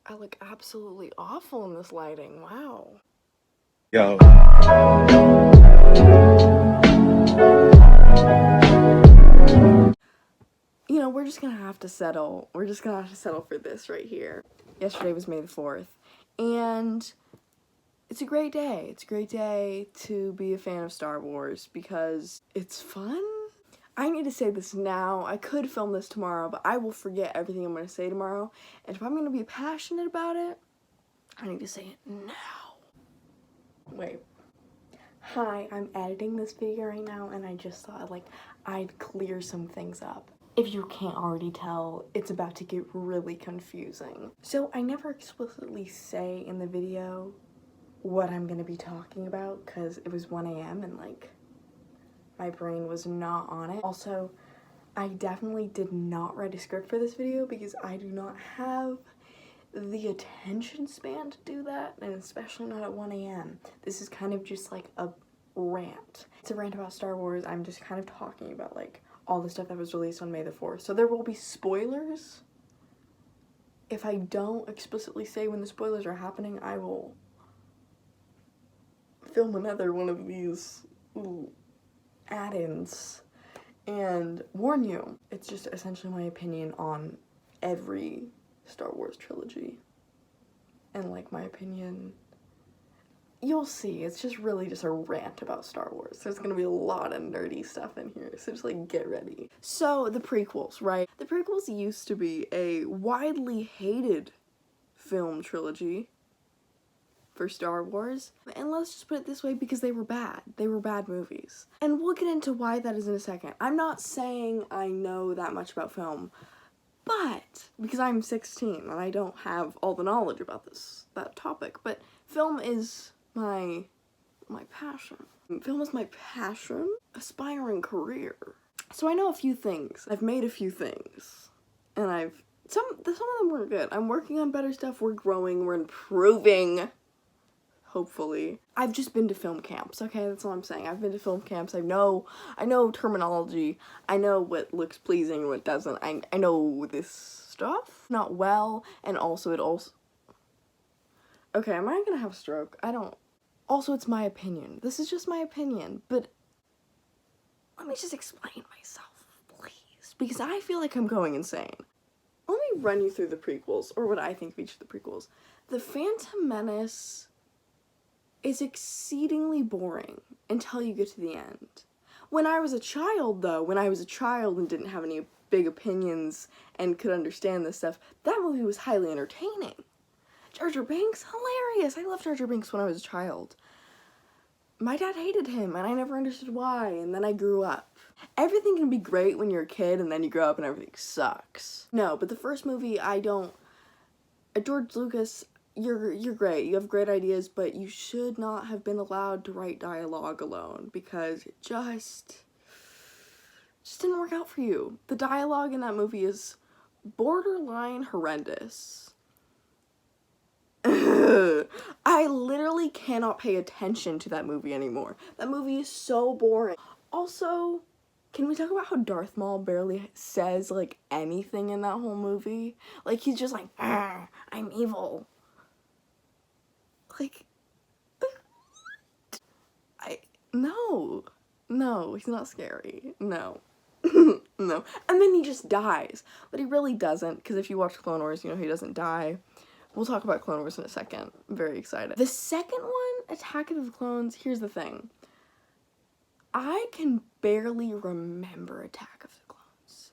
I look absolutely awful in this lighting. Wow. Yo. You know, we're just gonna have to settle. We're just gonna have to settle for this right here. Yesterday was May the 4th, and it's a great day. It's a great day to be a fan of Star Wars because it's fun. I need to say this now. I could film this tomorrow, but I will forget everything I'm going to say tomorrow. And if I'm going to be passionate about it, I need to say it now. Wait. Hi, I'm editing this video right now, and I just thought, like, I'd clear some things up. If you can't already tell, it's about to get really confusing. So I never explicitly say in the video what I'm going to be talking about, because it was 1 a.m. and, like, my brain was not on it. Also, I definitely did not write a script for this video because I do not have the attention span to do that, and especially not at 1 a.m. This is kind of just like a rant. It's a rant about Star Wars. I'm just kind of talking about like all the stuff that was released on May the 4th. So there will be spoilers. If I don't explicitly say when the spoilers are happening, I will film another one of these add-ins and warn you. It's just essentially my opinion on every Star Wars trilogy. And like my opinion, you'll see, it's just really just a rant about Star Wars. There's gonna be a lot of nerdy stuff in here, so just like get ready. So the prequels, right? The prequels used to be a widely hated film trilogy for Star Wars, and let's just put it this way, because they were bad. They were bad movies. And we'll get into why that is in a second. I'm not saying I know that much about film, but because I'm 16 and I don't have all the knowledge about that topic, but film is my passion. Film is my passion, aspiring career. So I know a few things. I've made a few things, and some of them weren't good. I'm working on better stuff. We're growing. We're improving. Hopefully. I've just been to film camps, okay? That's all I'm saying. I've been to film camps. I know terminology. I know what looks pleasing and what doesn't. I know this stuff. Not well, and also okay, am I gonna have a stroke? I don't. Also, it's my opinion. This is just my opinion, but let me just explain myself, please. Because I feel like I'm going insane. Let me run you through the prequels, or what I think of each of the prequels. The Phantom Menace is exceedingly boring until you get to the end. When I was a child, though, and didn't have any big opinions and could understand this stuff, that movie was highly entertaining. Jar Jar Binks, hilarious. I loved Jar Jar Binks when I was a child. My dad hated him, and I never understood why, and then I grew up. Everything can be great when you're a kid, and then you grow up and everything sucks. No, but the first movie, George Lucas, you're great. You have great ideas, but you should not have been allowed to write dialogue alone, because it just didn't work out for you. The dialogue in that movie is borderline horrendous. I literally cannot pay attention to that movie anymore. That movie is so boring. Also, can we talk about how Darth Maul barely says, like, anything in that whole movie? Like, he's just like, I'm evil. Like, no, he's not scary. No. No. And then he just dies. But he really doesn't, because if you watch Clone Wars, you know he doesn't die. We'll talk about Clone Wars in a second. I'm very excited. The second one, Attack of the Clones, here's the thing. I can barely remember Attack of the Clones.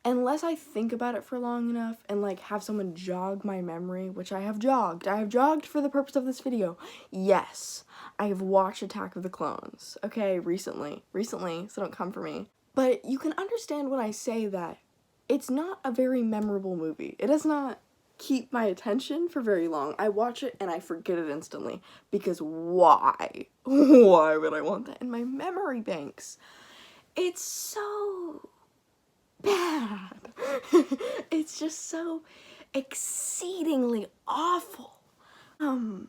Unless I think about it for long enough and, like, have someone jog my memory, which I have jogged. I have jogged for the purpose of this video. Yes, I have watched Attack of the Clones. Okay, recently, so don't come for me. But you can understand when I say that it's not a very memorable movie. It does not keep my attention for very long. I watch it and I forget it instantly. Because why? Why would I want that in my memory banks? It's so bad. It's just so exceedingly awful. Anakin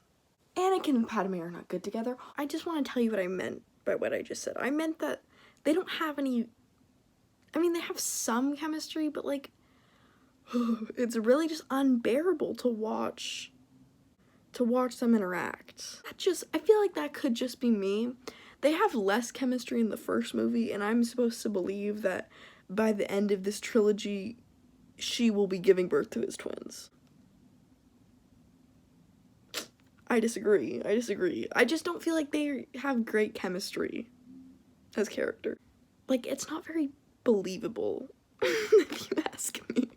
and Padme are not good together. I just want to tell you what I meant by what I just said. I meant that they don't have any, I mean, they have some chemistry, but like, it's really just unbearable to watch them interact. I feel like that could just be me. They have less chemistry in the first movie, and I'm supposed to believe that by the end of this trilogy, she will be giving birth to his twins. I disagree. I just don't feel like they have great chemistry as characters. Like, it's not very believable, if you ask me.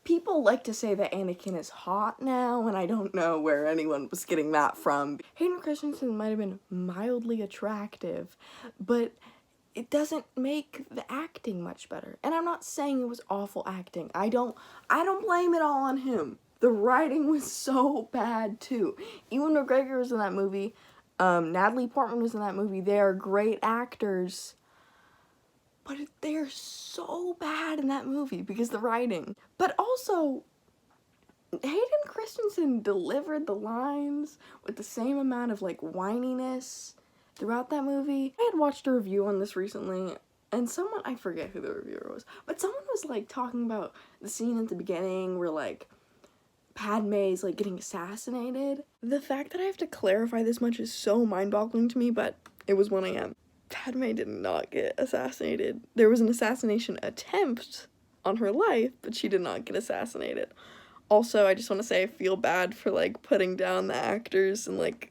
People like to say that Anakin is hot now, and I don't know where anyone was getting that from. Hayden Christensen might have been mildly attractive, but it doesn't make the acting much better. And I'm not saying it was awful acting. I don't blame it all on him. The writing was so bad too. Ewan McGregor was in that movie. Natalie Portman was in that movie. They are great actors. But they're so bad in that movie because the writing. But also, Hayden Christensen delivered the lines with the same amount of, like, whininess throughout that movie. I had watched a review on this recently, and someone, I forget who the reviewer was, but someone was, like, talking about the scene at the beginning where, like, Padme's, like, getting assassinated. The fact that I have to clarify this much is so mind-boggling to me, but it was 1 a.m. Padme did not get assassinated. There was an assassination attempt on her life, but she did not get assassinated. Also, I just want to say I feel bad for, like, putting down the actors and, like,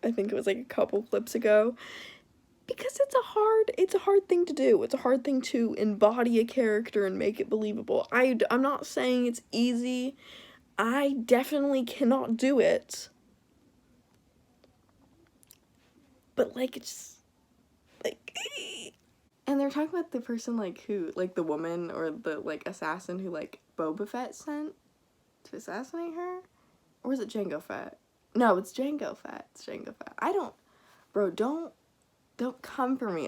I think it was, like, a couple clips ago. Because it's a hard thing to do. It's a hard thing to embody a character and make it believable. I'm not saying it's easy. I definitely cannot do it. But, like, it's like, and they're talking about the person, like, who, like, the woman or the, like, assassin who, like, Boba Fett sent to assassinate her? Or is it Jango Fett? No, it's Jango Fett. Don't come for me.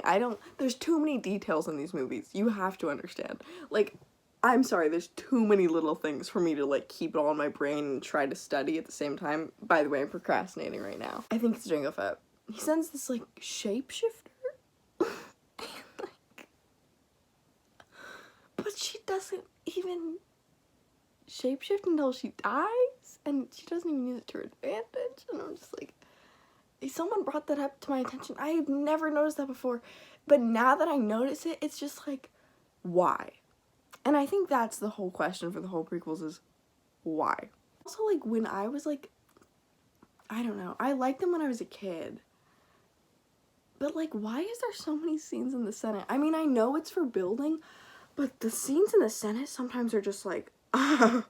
There's too many details in these movies. You have to understand. Like, I'm sorry, there's too many little things for me to, like, keep it all in my brain and try to study at the same time. By the way, I'm procrastinating right now. I think it's Jango Fett. He sends this, like, shapeshifter. But she doesn't even shapeshift until she dies, and she doesn't even use it to her advantage, and I'm just like, someone brought that up to my attention. I had never noticed that before, but now that I notice it, it's just like, why? And I think that's the whole question for the whole prequels is, why? Also, like, when I was, like, I don't know, I liked them when I was a kid, but, like, why is there so many scenes in the Senate? I mean, I know it's for building, but the scenes in the Senate sometimes are just like, why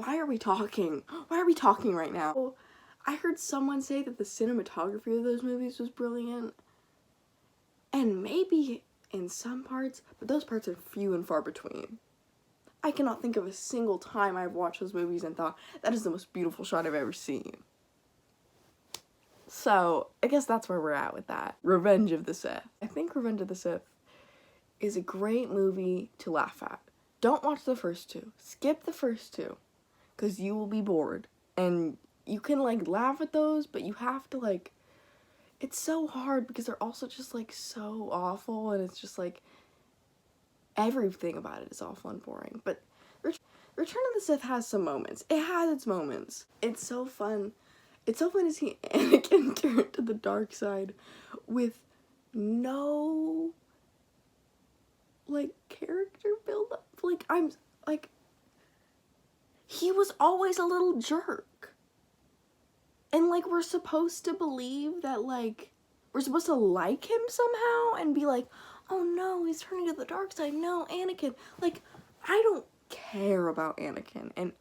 are we talking? Why are we talking right now? I heard someone say that the cinematography of those movies was brilliant. And maybe in some parts, but those parts are few and far between. I cannot think of a single time I've watched those movies and thought, that is the most beautiful shot I've ever seen. So, I guess that's where we're at with that. Revenge of the Sith. I think Revenge of the Sith is a great movie to laugh at. Don't watch the first two. Skip the first two, because you will be bored. And you can, like, laugh at those, but you have to, like, it's so hard because they're also just, like, so awful, and it's just, like, everything about it is awful and boring. But Return of the Sith has some moments. It has its moments. It's so fun. It's so fun to see Anakin turn to the dark side with no, like, character build-up. Like, he was always a little jerk. And, like, we're supposed to believe that, like, we're supposed to like him somehow and be like, oh no, he's turning to the dark side. No, Anakin. Like, I don't care about Anakin in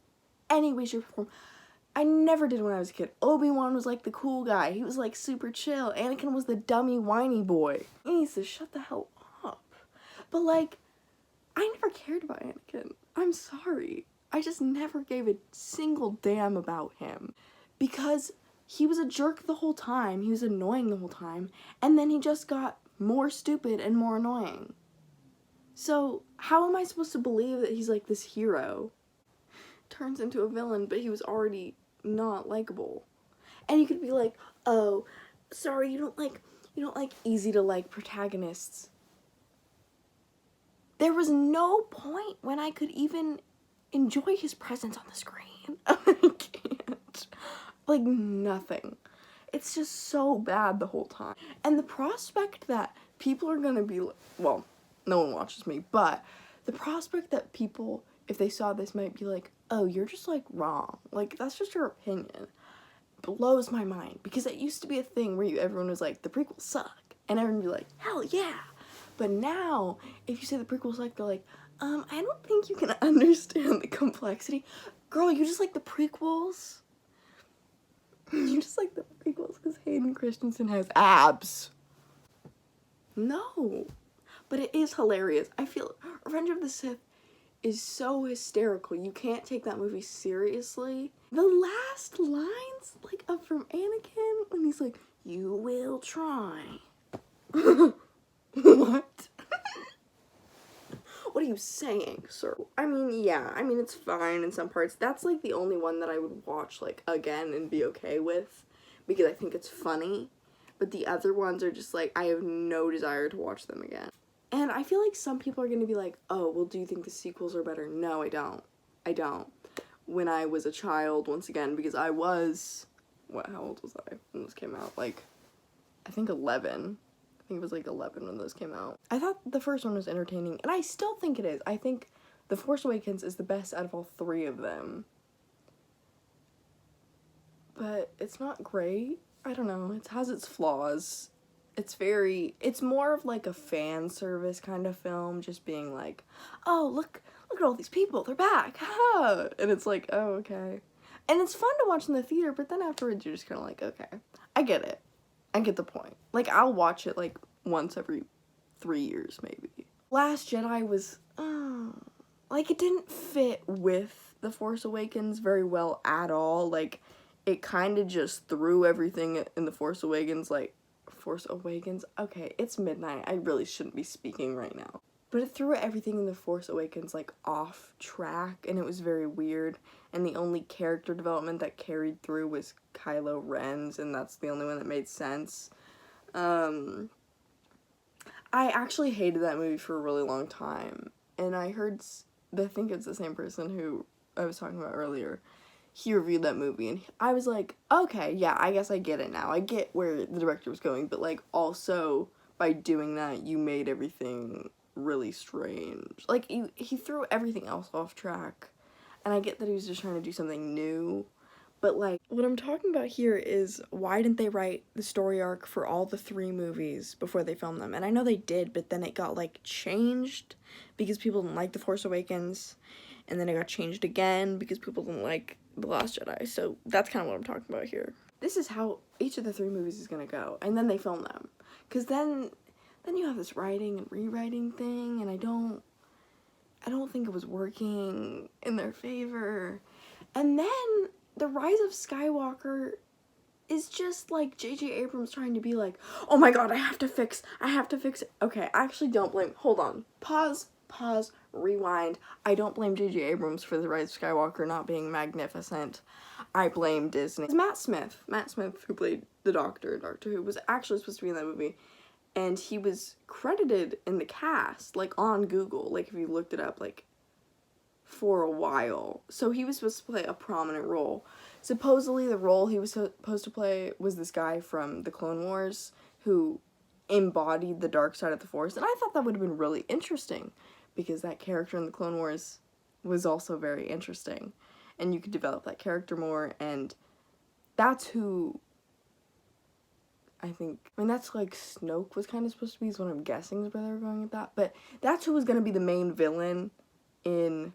any way, shape, or form. I never did when I was a kid. Obi-Wan was, like, the cool guy. He was, like, super chill. Anakin was the dummy, whiny boy. He needs to shut the hell up. But, like, I never cared about Anakin. I'm sorry. I just never gave a single damn about him. Because he was a jerk the whole time. He was annoying the whole time. And then he just got more stupid and more annoying. So, how am I supposed to believe that he's, like, this hero? Turns into a villain, but he was already not likable. And you could be like, oh, sorry, you don't like easy to like protagonists. There was no point when I could even enjoy his presence on the screen. I can't. Like, nothing. It's just so bad the whole time. And the prospect that people are gonna be, well, no one watches me, but the prospect that people, if they saw this, might be like, oh, you're just, like, wrong. Like, that's just your opinion. Blows my mind. Because it used to be a thing where everyone was like, the prequels suck. And everyone would be like, hell yeah. But now, if you say the prequels suck, they're like, I don't think you can understand the complexity. Girl, you just like the prequels? You just like the prequels because Hayden Christensen has abs. No. But it is hilarious. I feel Revenge of the Sith is so hysterical. You can't take that movie seriously. The last lines, like, up from Anakin, when he's like, you will try. What? What are you saying, sir? I mean, yeah, I mean, it's fine in some parts. That's, like, the only one that I would watch, like, again and be okay with, because I think it's funny. But the other ones are just, like, I have no desire to watch them again. And I feel like some people are gonna be like, oh, well, do you think the sequels are better? No, I don't. I don't. When I was a child, once again, because I was, how old was I when this came out? Like, I think 11. I think it was like 11 when those came out. I thought the first one was entertaining, and I still think it is. I think The Force Awakens is the best out of all three of them. But it's not great. I don't know. It has its flaws. It's more of like a fan service kind of film, just being like, oh, look at all these people, they're back, ha! And it's like, oh, okay. And it's fun to watch in the theater, but then afterwards you're just kind of like, okay, I get it. I get the point. Like, I'll watch it, like, once every 3 years, maybe. Last Jedi was, like, it didn't fit with The Force Awakens very well at all. Like, it kind of just threw everything in The Force Awakens, like, Force Awakens? Okay, it's midnight. I really shouldn't be speaking right now. But it threw everything in The Force Awakens, like, off track, and it was very weird. And the only character development that carried through was Kylo Ren's, and that's the only one that made sense. I actually hated that movie for a really long time. And I think it's the same person who I was talking about earlier. He reviewed that movie, and I was like, okay, yeah, I guess I get it now. I get where the director was going, but, like, also, by doing that, you made everything really strange. Like, he threw everything else off track, and I get that he was just trying to do something new, but, like, what I'm talking about here is, why didn't they write the story arc for all the 3 movies before they filmed them? And I know they did, but then it got, like, changed because people didn't like The Force Awakens, and then it got changed again because people didn't like The Last Jedi. So that's kind of what I'm talking about here. This is how each of the 3 movies is gonna go, and then they film them. Because then you have this writing and rewriting thing, and I don't think it was working in their favor. And then The Rise of Skywalker is just like J.J. Abrams trying to be like, oh my god, I have to fix it. Okay, I actually don't blame, hold on, pause, rewind. I don't blame J.J. Abrams for The Rise of Skywalker not being magnificent. I blame Disney. It's Matt Smith, who played the Doctor in Doctor Who, was actually supposed to be in that movie, and he was credited in the cast, like, on Google, like, if you looked it up, like, for a while. So he was supposed to play a prominent role. Supposedly the role he was supposed to play was this guy from the Clone Wars who embodied the dark side of the Force, and I thought that would have been really interesting because that character in the Clone Wars was also very interesting, and you could develop that character more, and that's who I mean, that's like Snoke was kind of supposed to be, is what I'm guessing is where they were going with that, but that's who was going to be the main villain in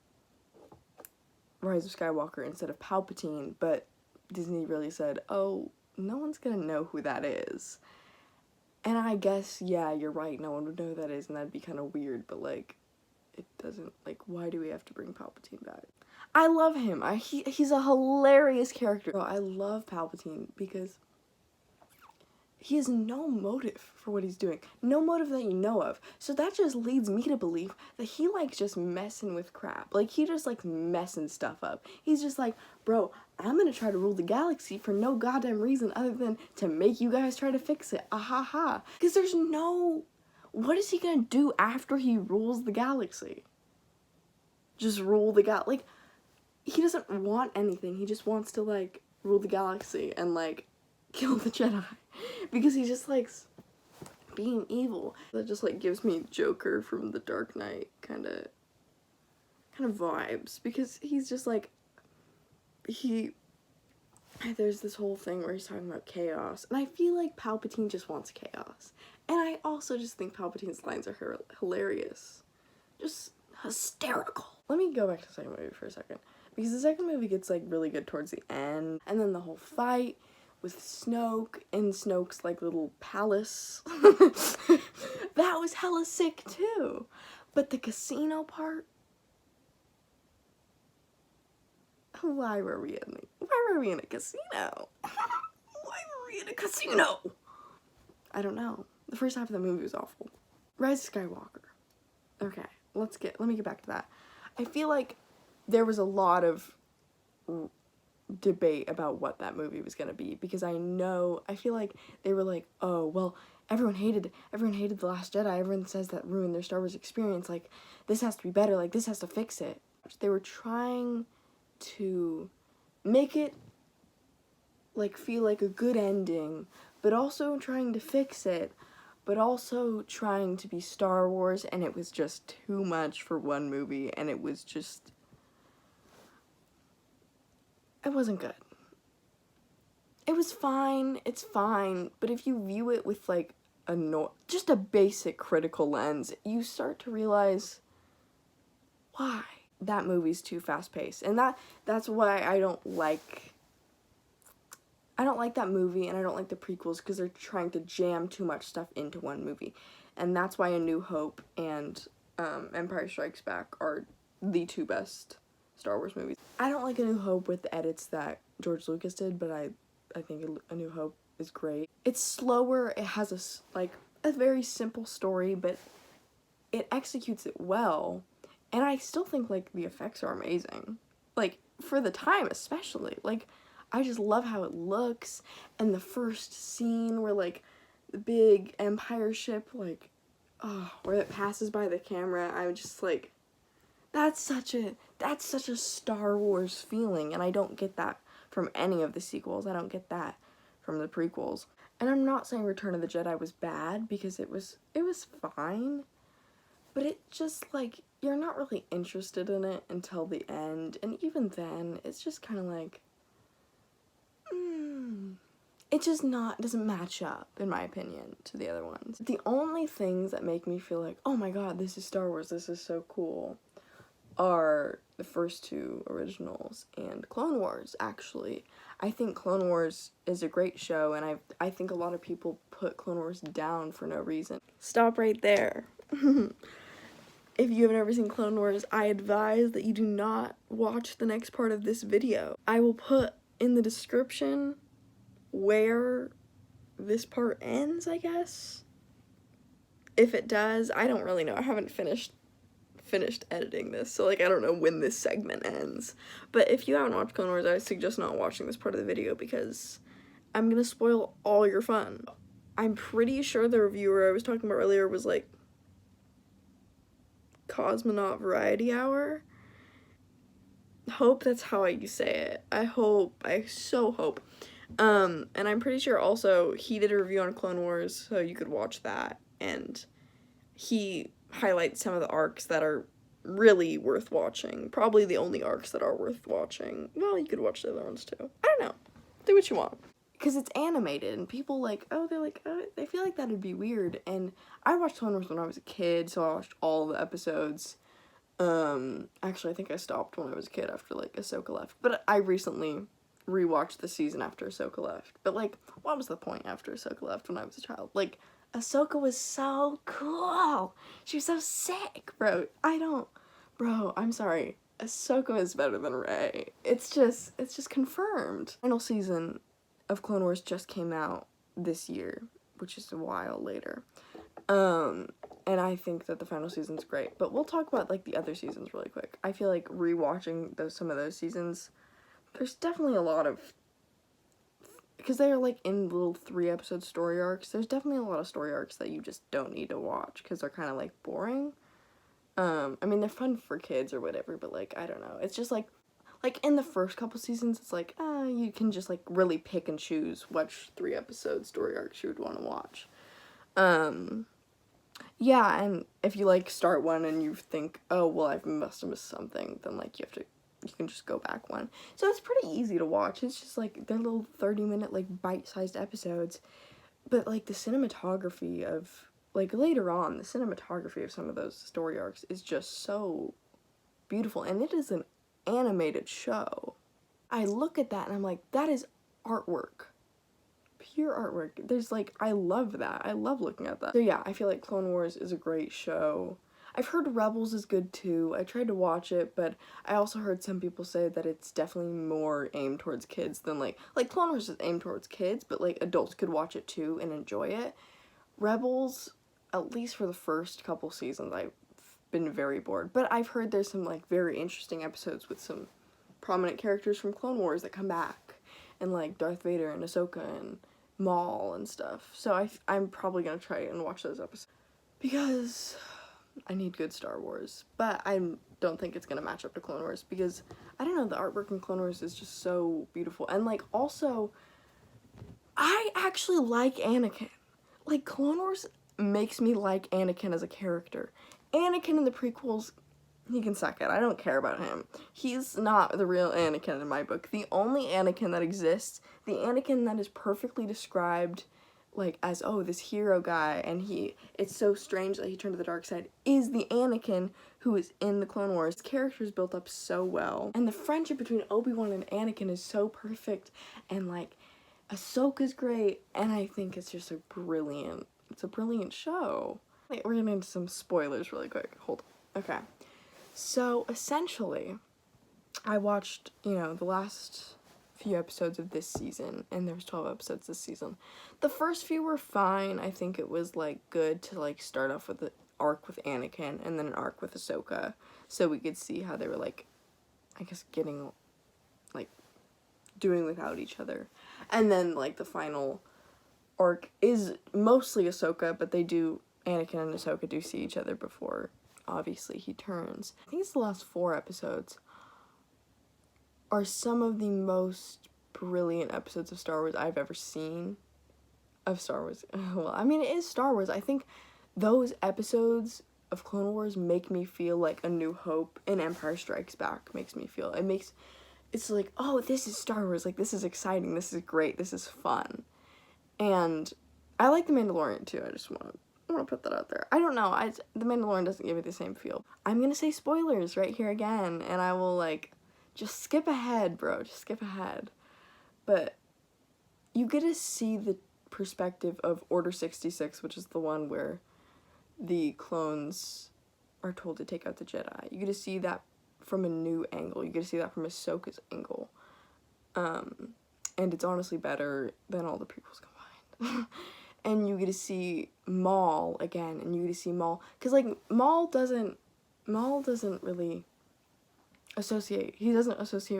Rise of Skywalker instead of Palpatine, but Disney really said, oh, no one's gonna know who that is. And I guess, yeah, you're right, no one would know who that is, and that'd be kind of weird, but, like, it doesn't, like, why do we have to bring Palpatine back? I love him. He's a hilarious character. I love Palpatine because he has no motive for what he's doing. No motive that you know of. So that just leads me to believe that he likes just messing with crap. Like, he just likes messing stuff up. He's just like, bro, I'm gonna try to rule the galaxy for no goddamn reason other than to make you guys try to fix it. Ah ha ha. Because there's no... what is he gonna do after he rules the galaxy? Just rule the like, he doesn't want anything. He just wants to, like, rule the galaxy and, like, kill the Jedi. Because he just likes being evil. That just, like, gives me Joker from The Dark Knight kind of vibes. Because he's just, like, there's this whole thing where he's talking about chaos. And I feel like Palpatine just wants chaos. And I also just think Palpatine's lines are hilarious. Just hysterical. Let me go back to the second movie for a second. Because the second movie gets, like, really good towards the end. And then the whole fight with Snoke in Snoke's, like, little palace. That was hella sick, too. But the casino part? Why were we in a casino? Why were we in a casino? I don't know. The first half of the movie was awful. Rise of Skywalker. Okay, let me get back to that. I feel like there was a lot of debate about what that movie was gonna be, because I feel like they were like, oh, well, everyone hated The Last Jedi, everyone says that ruined their Star Wars experience, like, this has to be better, like, this has to fix it. They were trying to make it, like, feel like a good ending, but also trying to fix it, but also trying to be Star Wars, and it was just too much for one movie, and it was just, it wasn't good. It was fine, it's fine, but if you view it with, like, just a basic critical lens, you start to realize why. That movie's too fast-paced, and that's why I don't like that movie, and I don't like the prequels, because they're trying to jam too much stuff into one movie, and that's why A New Hope and Empire Strikes Back are the two best Star Wars movies. I don't like A New Hope with the edits that George Lucas did, but I think A New Hope is great. It's slower, it has a very simple story, but it executes it well. And I still think, like, the effects are amazing. Like, for the time especially. Like, I just love how it looks. And the first scene where, like, the big Empire ship, like, where it passes by the camera, I'm just like, that's such a Star Wars feeling. And I don't get that from any of the sequels. I don't get that from the prequels. And I'm not saying Return of the Jedi was bad, because it was fine. But it just, like, you're not really interested in it until the end, and even then, it's just kind of like, it just doesn't match up, in my opinion, to the other ones. The only things that make me feel like, oh my god, this is Star Wars, this is so cool, are the first two originals and Clone Wars, actually. I think Clone Wars is a great show, and I think a lot of people put Clone Wars down for no reason. Stop right there. If you have never seen Clone Wars, I advise that you do not watch the next part of this video. I will put in the description where this part ends, I guess. If it does, I don't really know. I haven't finished editing this, so, like, I don't know when this segment ends. But if you haven't watched Clone Wars, I suggest not watching this part of the video, because I'm gonna spoil all your fun. I'm pretty sure the reviewer I was talking about earlier was, like, Cosmonaut Variety Hour. Hope that's how you say it. I so hope. And I'm pretty sure also he did a review on Clone Wars, so you could watch that, and he highlights some of the arcs that are really worth watching. Probably the only arcs that are worth watching. Well, you could watch the other ones too. I don't know. Do what you want. Because it's animated, and people they feel like that'd be weird, and I watched Clone Wars when I was a kid, so I watched all the episodes. Actually, I think I stopped when I was a kid after, like, Ahsoka left, but I recently rewatched the season after Ahsoka left. But, like, what was the point after Ahsoka left when I was a child? Like, Ahsoka was so cool! She was so sick, bro. I'm sorry. Ahsoka is better than Rey. It's just confirmed. Final season of Clone Wars just came out this year, which is a while later. And I think that the final season's great, but we'll talk about, like, the other seasons really quick. I feel like rewatching some of those seasons, there's definitely a lot of because they are like in little 3-episode story arcs, there's definitely a lot of story arcs that you just don't need to watch because they're kind of like boring. I mean, they're fun for kids or whatever, but like, I don't know. It's just like in the first couple seasons, it's like, you can just like really pick and choose which 3-episode story arcs you would want to watch. Yeah, and if you like start one and you think, oh, well, I must have missed something, then like you can just go back one. So it's pretty easy to watch. It's just like they're little 30-minute like bite-sized episodes, but like the cinematography of like later on, the cinematography of some of those story arcs is just so beautiful, and it is an animated show. I look at that and I'm like, that is artwork. Pure artwork. There's like, I love that. I love looking at that. So yeah, I feel like Clone Wars is a great show. I've heard Rebels is good too. I tried to watch it, but I also heard some people say that it's definitely more aimed towards kids than like Clone Wars is aimed towards kids, but like adults could watch it too and enjoy it. Rebels, at least for the first couple seasons, I've been very bored, but I've heard there's some like very interesting episodes with some prominent characters from Clone Wars that come back, and like Darth Vader and Ahsoka and Maul and stuff. So I'm probably gonna try and watch those episodes because I need good Star Wars, but I don't think it's gonna match up to Clone Wars because I don't know, the artwork in Clone Wars is just so beautiful, and like also I actually like Anakin. Like Clone Wars makes me like Anakin as a character. Anakin in the prequels, he can suck it. I don't care about him. He's not the real Anakin in my book. The only Anakin that exists, the Anakin that is perfectly described like as, oh, this hero guy, and it's so strange that he turned to the dark side, is the Anakin who is in the Clone Wars. The character is built up so well, and the friendship between Obi-Wan and Anakin is so perfect, and like Ahsoka's great, and I think it's just a brilliant show. Wait, we're getting into some spoilers really quick. Hold on. Okay. So essentially, I watched, the last few episodes of this season, and there was 12 episodes this season. The first few were fine. I think it was like good to like start off with an arc with Anakin and then an arc with Ahsoka, so we could see how they were like, I guess, getting like doing without each other. And then like the final arc is mostly Ahsoka, but Anakin and Ahsoka do see each other before obviously he turns. I think it's the last 4 episodes are some of the most brilliant episodes of Star Wars I've ever seen. Of Star Wars. Well, I mean, it is Star Wars. I think those episodes of Clone Wars make me feel like A New Hope and Empire Strikes Back makes me feel. It's like, oh, this is Star Wars. Like, this is exciting. This is great. This is fun. And I like The Mandalorian too. I just want to put that out there. I don't know. The Mandalorian doesn't give me the same feel. I'm gonna say spoilers right here again, and I will like just skip ahead, bro. Just skip ahead. But you get to see the perspective of Order 66, which is the one where the clones are told to take out the Jedi. You get to see that from a new angle. You get to see that from Ahsoka's angle. And it's honestly better than all the prequels combined. And you get to see Maul again, and you get to see Maul, because like Maul doesn't really associate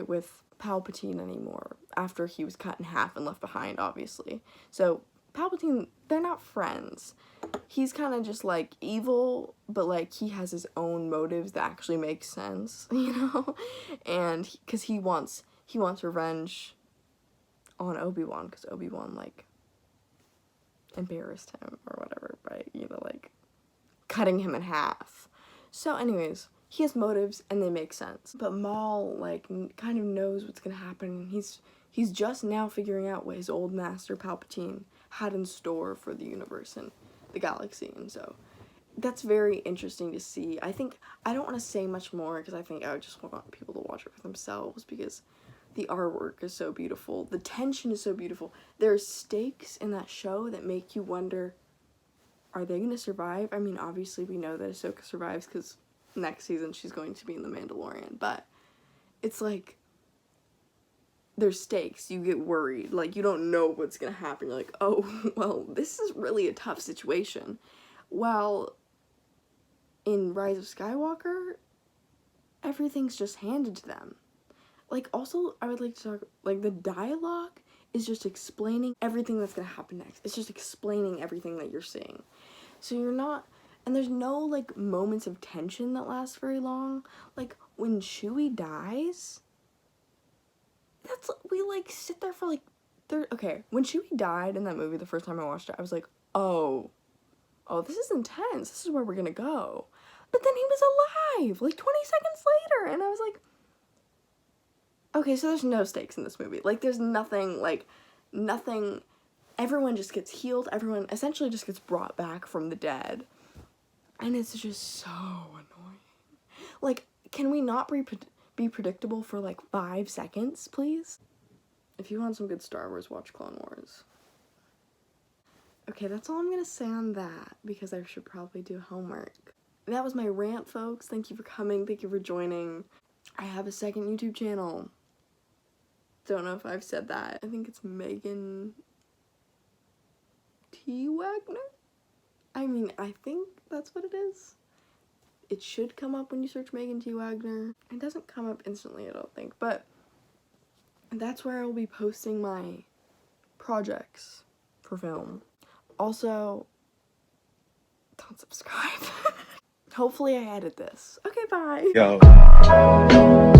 with Palpatine anymore after he was cut in half and left behind, obviously. So Palpatine, they're not friends. He's kind of just like evil, but like he has his own motives that actually make sense, and because he wants revenge on Obi-Wan, because Obi-Wan like embarrassed him or whatever by like cutting him in half. So anyways, he has motives and they make sense, but Maul like kind of knows what's gonna happen. He's just now figuring out what his old master Palpatine had in store for the universe and the galaxy, and so that's very interesting to see. I don't want to say much more because I think I would just want people to watch it for themselves, because the artwork is so beautiful. The tension is so beautiful. There's stakes in that show that make you wonder, are they going to survive? I mean, obviously we know that Ahsoka survives because next season she's going to be in The Mandalorian, but it's like, there's stakes. You get worried. Like, you don't know what's going to happen. You're like, oh, well, this is really a tough situation. Well, in Rise of Skywalker, everything's just handed to them. Like, also, I would like to talk, like, the dialogue is just explaining everything that's gonna happen next. It's just explaining everything that you're seeing. So you're not, and there's no, like, moments of tension that last very long. Like, when Chewie dies, we, like, sit there for, like, okay, when Chewie died in that movie the first time I watched it, I was like, oh, this is intense. This is where we're gonna go. But then he was alive, like, 20 seconds later, and I was like, okay, so there's no stakes in this movie. Like, there's nothing, everyone just gets healed, everyone essentially just gets brought back from the dead. And it's just so annoying. Like, can we not be predictable for, like, 5 seconds, please? If you want some good Star Wars, watch Clone Wars. Okay, that's all I'm gonna say on that, because I should probably do homework. That was my rant, folks. Thank you for coming. Thank you for joining. I have a second YouTube channel. Don't know if I've said that. I think it's Megan T. Wagner? I mean, I think that's what it is. It should come up when you search Megan T. Wagner. It doesn't come up instantly, I don't think, but that's where I will be posting my projects for film. Also, don't subscribe. Hopefully I edit this. Okay, bye. Yo.